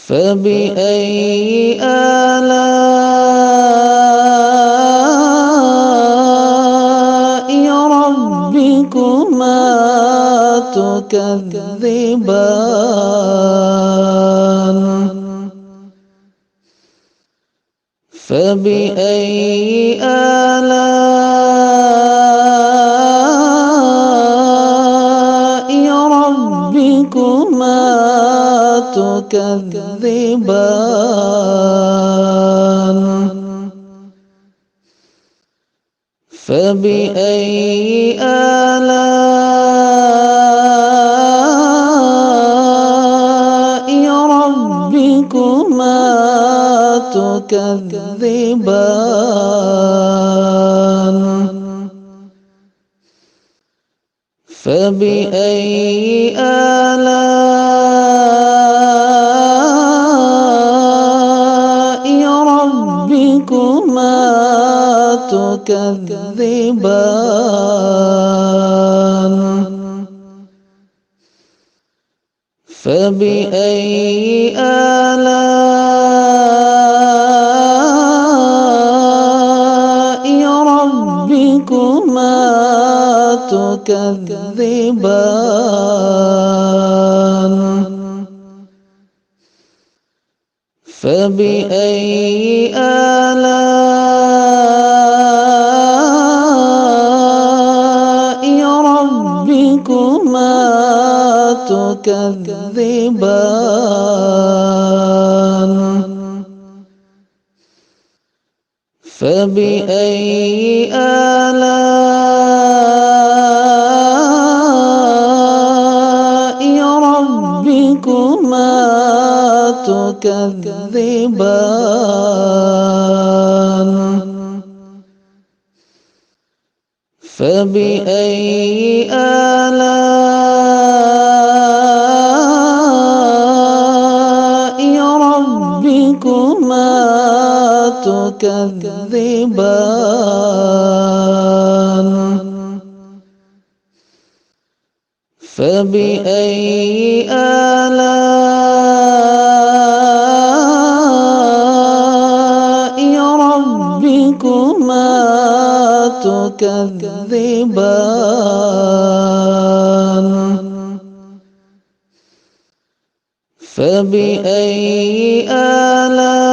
فبأي آلاء ربكما تكذبان فبأي آلاء ربكما تكذبان فبأي آلاء ربكما تكذبان فبأي آلاء ربكما تكذبان فبأي آلاء ربكما تكذبان فبأي آلاء ربكما تكذبان فبأي آلاء ربكما تكذبان فبأي آلاء ربكما تكذبان فبأي آلاء ربكما تكذبان فبأي آلاء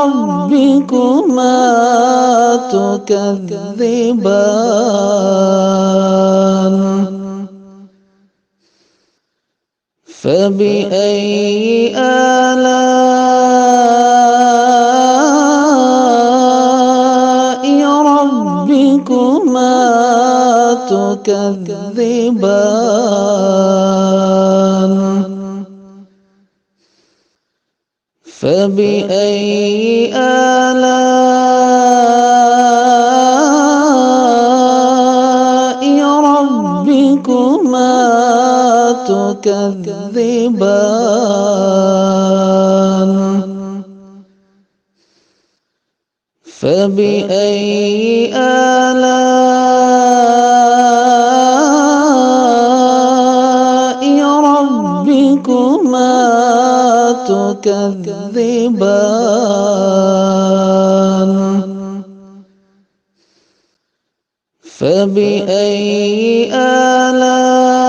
ربكما تكذبان فبأي آلاء ربكما تكذبان فبأي آلاء ربكما تكذبان فبأي آلاء ربكما تكذبان فبأي آلاء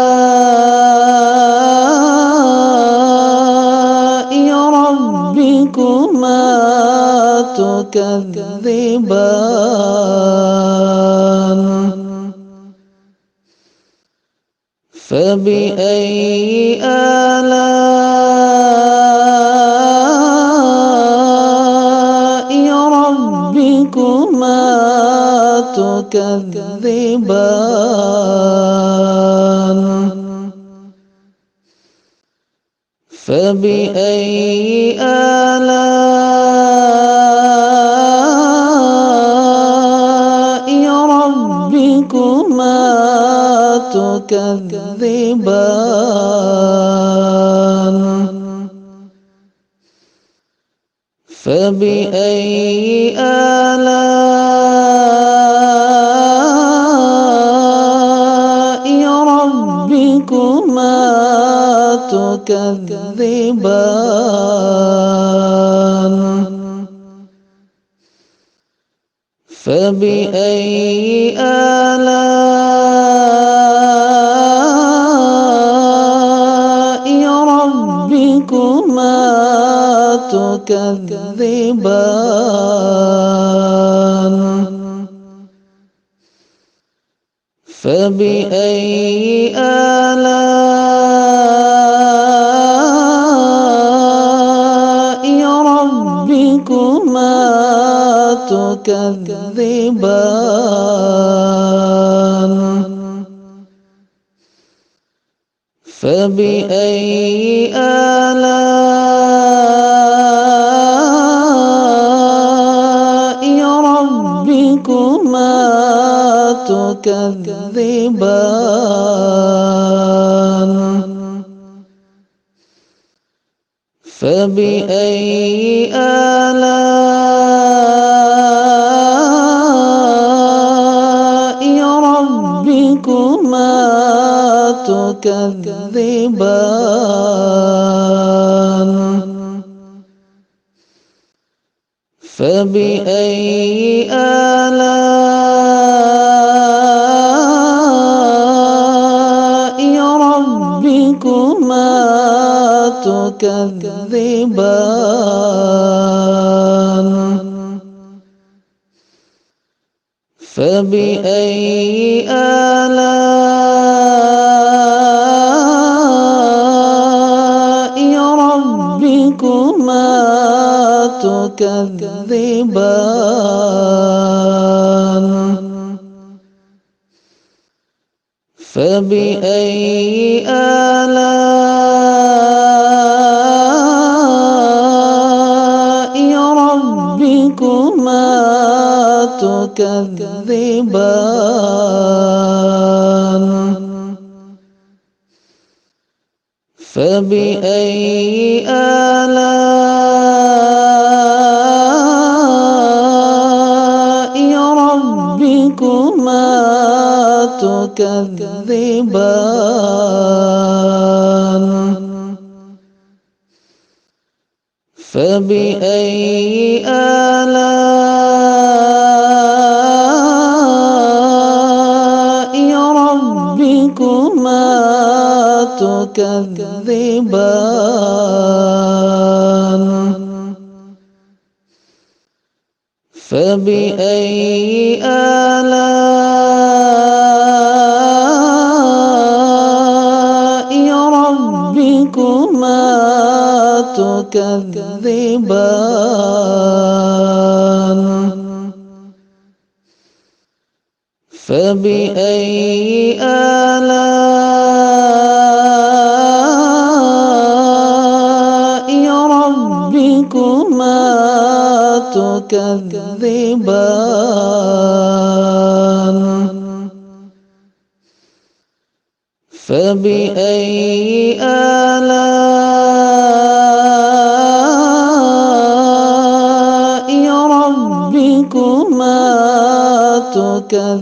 ربكما تكذبان فبأي آلاء ربكما تكذبان فبأي آلاء ربكما تكذبان فبأي آلاء ربكما تكذبان فبأي آلاء ربكما تكذبان فبأي آلاء ربكما تكذبان فبأي آلاء ربكما تكذبان فبأي آلاء ربكما تكذبان فبأي آلاء ربكما تكذبان فبأي آلاء ربكما تكذبان فبأي آلاء ربكما تكذبان فبأي آلاء ربكما تكذبان فبأي آلاء ربكما تكذبان فبأي آلاء ربكما تكذبان فبأي آلاء ربكما تكذبان فبأي آلاء ربكما تكذبان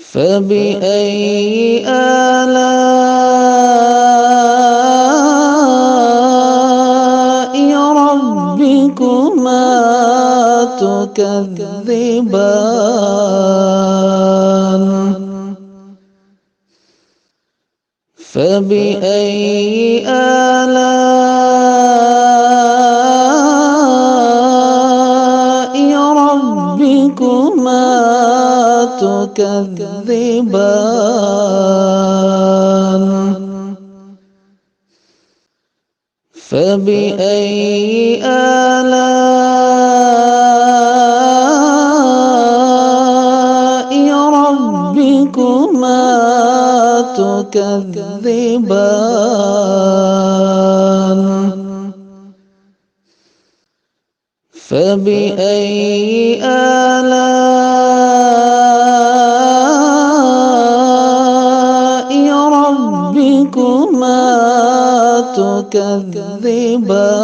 فبأي آلاء ربكما تكذبان فبأي آلاء ربكما تكذبان فبأي آلاء ربكما تكذبان فبأي آلاء ربكما تكذبان